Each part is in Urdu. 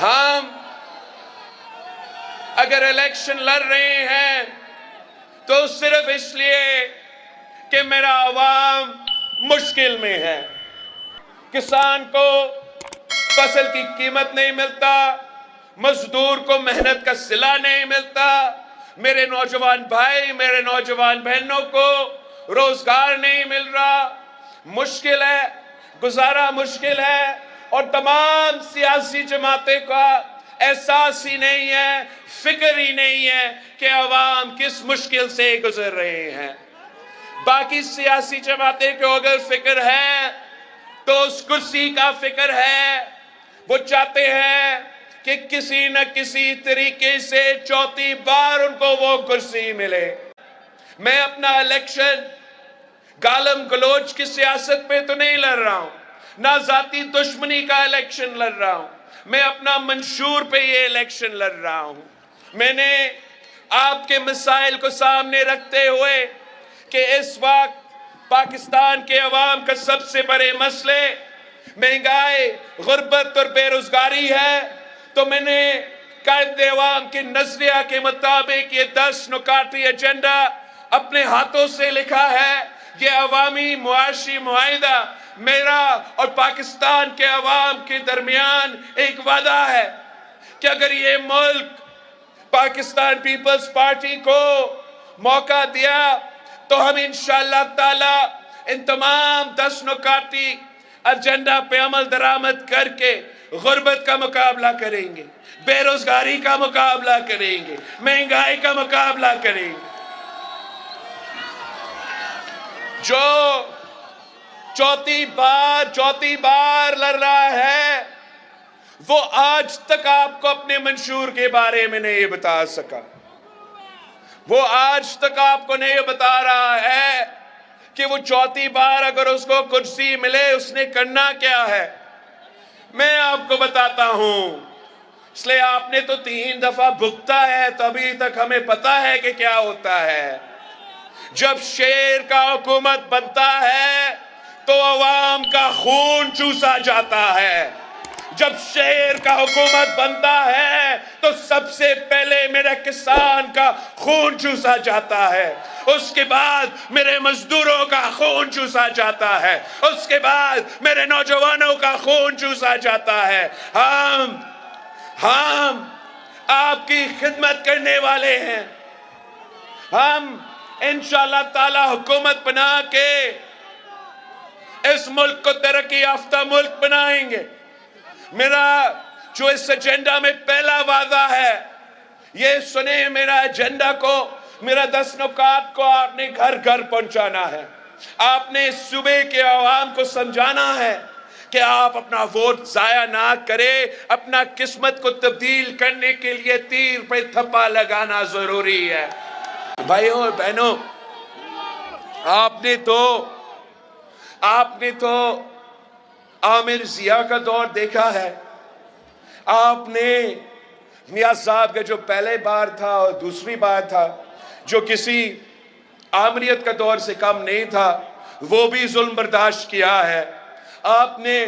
ہم اگر الیکشن لڑ رہے ہیں تو صرف اس لیے کہ میرا عوام مشکل میں ہے. کسان کو فصل کی قیمت نہیں ملتا، مزدور کو محنت کا صلہ نہیں ملتا، میرے نوجوان بھائی، میرے نوجوان بہنوں کو روزگار نہیں مل رہا. مشکل ہے، گزارا مشکل ہے، اور تمام سیاسی جماعتیں کا احساس ہی نہیں ہے، فکر ہی نہیں ہے کہ عوام کس مشکل سے گزر رہے ہیں. باقی سیاسی جماعتیں کو اگر فکر ہے تو اس کرسی کا فکر ہے. وہ چاہتے ہیں کہ کسی نہ کسی طریقے سے چوتھی بار ان کو وہ کرسی ملے. میں اپنا الیکشن گالم گلوچ کی سیاست پہ تو نہیں لڑ رہا ہوں، نہ ذاتی دشمنی کا الیکشن لڑ رہا ہوں. میں اپنا منشور پہ یہ الیکشن لڑ رہا ہوں. میں نے آپ کے مسائل کو سامنے رکھتے ہوئے کہ اس وقت پاکستان کے عوام کا سب سے بڑے مسئلے مہنگائی، غربت اور بے روزگاری ہے، تو میں نے قائد عوام کے نظریہ کے مطابق یہ 10 نکاتی ایجنڈا اپنے ہاتھوں سے لکھا ہے. یہ عوامی معاشی معاہدہ میرا اور پاکستان کے عوام کے درمیان ایک وعدہ ہے کہ اگر یہ ملک پاکستان پیپلز پارٹی کو موقع دیا تو ہم انشاءاللہ تعالی ان تمام 10 نکاتی ایجنڈا پہ عمل درآمد کر کے غربت کا مقابلہ کریں گے، بے روزگاری کا مقابلہ کریں گے، مہنگائی کا مقابلہ کریں گے. جو چوتھی بار لڑ رہا ہے وہ آج تک آپ کو اپنے منشور کے بارے میں نہیں بتا سکا. وہ آج تک آپ کو نہیں بتا رہا ہے کہ وہ چوتھی بار اگر اس کو کرسی ملے اس نے کرنا کیا ہے. میں آپ کو بتاتا ہوں، اس لیے آپ نے تو 3 دفعہ بھگتا ہے تو ابھی تک ہمیں پتا ہے کہ کیا ہوتا ہے. جب شیر کا حکومت بنتا ہے تو عوام کا خون چوسا جاتا ہے. جب شیر کا حکومت بنتا ہے تو سب سے پہلے میرے کسان کا خون چوسا جاتا ہے، اس کے بعد میرے مزدوروں کا خون چوسا جاتا ہے، اس کے بعد میرے نوجوانوں کا خون چوسا جاتا ہے. ہم آپ کی خدمت کرنے والے ہیں. ہم انشاءاللہ تعالی حکومت بنا کے اس ملک کو ترقی یافتہ ملک بنائیں گے. میرا جو اس ایجنڈا میں پہلا وعدہ ہے، یہ سنیں، میرا ایجنڈا کو، میرا 10 نکات کو آپ نے گھر گھر پہنچانا ہے. آپ نے صوبے کے عوام کو سمجھانا ہے کہ آپ اپنا ووٹ ضائع نہ کرے. اپنا قسمت کو تبدیل کرنے کے لیے تیر پہ تھپا لگانا ضروری ہے. بھائیوں اور بہنوں، آپ نے تو عامر ضیاء کا دور دیکھا ہے. آپ نے نیاز صاحب کا جو پہلے بار تھا اور دوسری بار تھا، جو کسی آمریت کا دور سے کم نہیں تھا، وہ بھی ظلم برداشت کیا ہے. آپ نے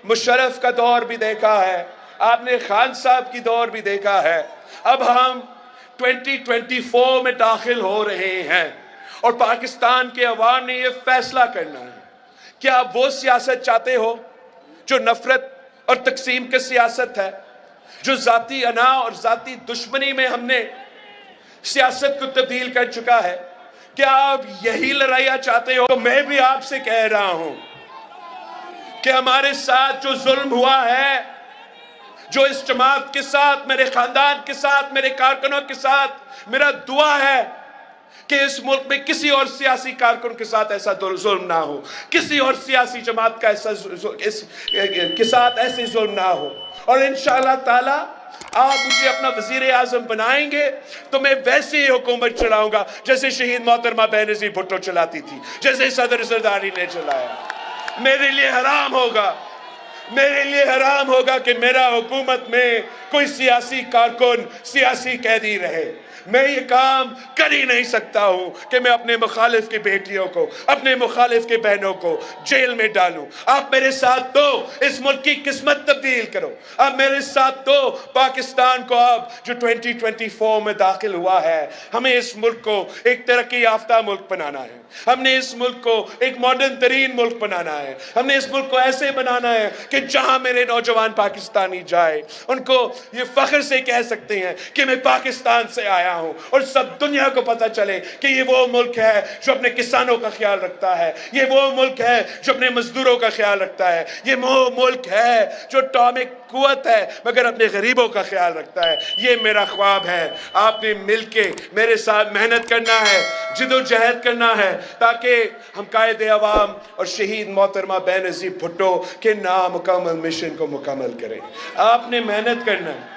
مشرف کا دور بھی دیکھا ہے، آپ نے خان صاحب کی دور بھی دیکھا ہے. اب ہم 2024 میں داخل ہو رہے ہیں اور پاکستان کے عوام نے یہ فیصلہ کرنا ہے کہ آپ وہ سیاست چاہتے ہو جو نفرت اور تقسیم کی سیاست ہے، جو ذاتی انا اور ذاتی دشمنی میں ہم نے سیاست کو تبدیل کر چکا ہے. کیا آپ یہی لڑائیاں چاہتے ہو؟ تو میں بھی آپ سے کہہ رہا ہوں کہ ہمارے ساتھ جو ظلم ہوا ہے، جو اس جماعت کے ساتھ، میرے خاندان کے ساتھ، میرے کارکنوں کے ساتھ، میرا دعا ہے کہ اس ملک میں کسی اور سیاسی کارکن کے ساتھ ایسا ظلم نہ ہو، کسی اور سیاسی جماعت کا کے ساتھ ایسے ظلم نہ ہو. اور انشاءاللہ تعالی آپ مجھے اپنا وزیر اعظم بنائیں گے تو میں ویسے ہی حکومت چلاؤں گا جیسے شہید محترمہ بینظیر بھٹو چلاتی تھی، جیسے صدر زرداری نے چلایا. میرے لیے حرام ہوگا کہ میرا حکومت میں کوئی سیاسی کارکن سیاسی قیدی رہے. میں یہ کام کر ہی نہیں سکتا ہوں کہ میں اپنے مخالف کی بیٹیوں کو، اپنے مخالف کی بہنوں کو جیل میں ڈالوں. آپ میرے ساتھ دو اس ملک کی قسمت تبدیل کرو. آپ میرے ساتھ دو پاکستان کو اب جو 2024 میں داخل ہوا ہے، ہمیں اس ملک کو ایک ترقی یافتہ ملک بنانا ہے. ہم نے اس ملک کو ایک ماڈرن ترین ملک بنانا ہے. ہم نے اس ملک کو ایسے بنانا ہے کہ جہاں میرے نوجوان پاکستانی جائے ان کو یہ فخر سے کہہ سکتے ہیں کہ میں پاکستان سے آیا ہوں، اور سب دنیا کو پتہ چلے کہ یہ وہ ملک ہے جو اپنے کسانوں کا خیال رکھتا ہے. یہ وہ ملک ہے جو اپنے مزدوروں کا خیال رکھتا ہے. یہ وہ ملک ہے جو اٹامک قوت ہے مگر اپنے غریبوں کا خیال رکھتا ہے. یہ میرا خواب ہے. آپ نے مل کے میرے ساتھ محنت کرنا ہے، جد و جہد کرنا ہے، تاکہ ہم قائد عوام اور شہید محترمہ بے نظیر بھٹو کے نامکمل مشن کو مکمل کریں. آپ نے محنت کرنا ہے.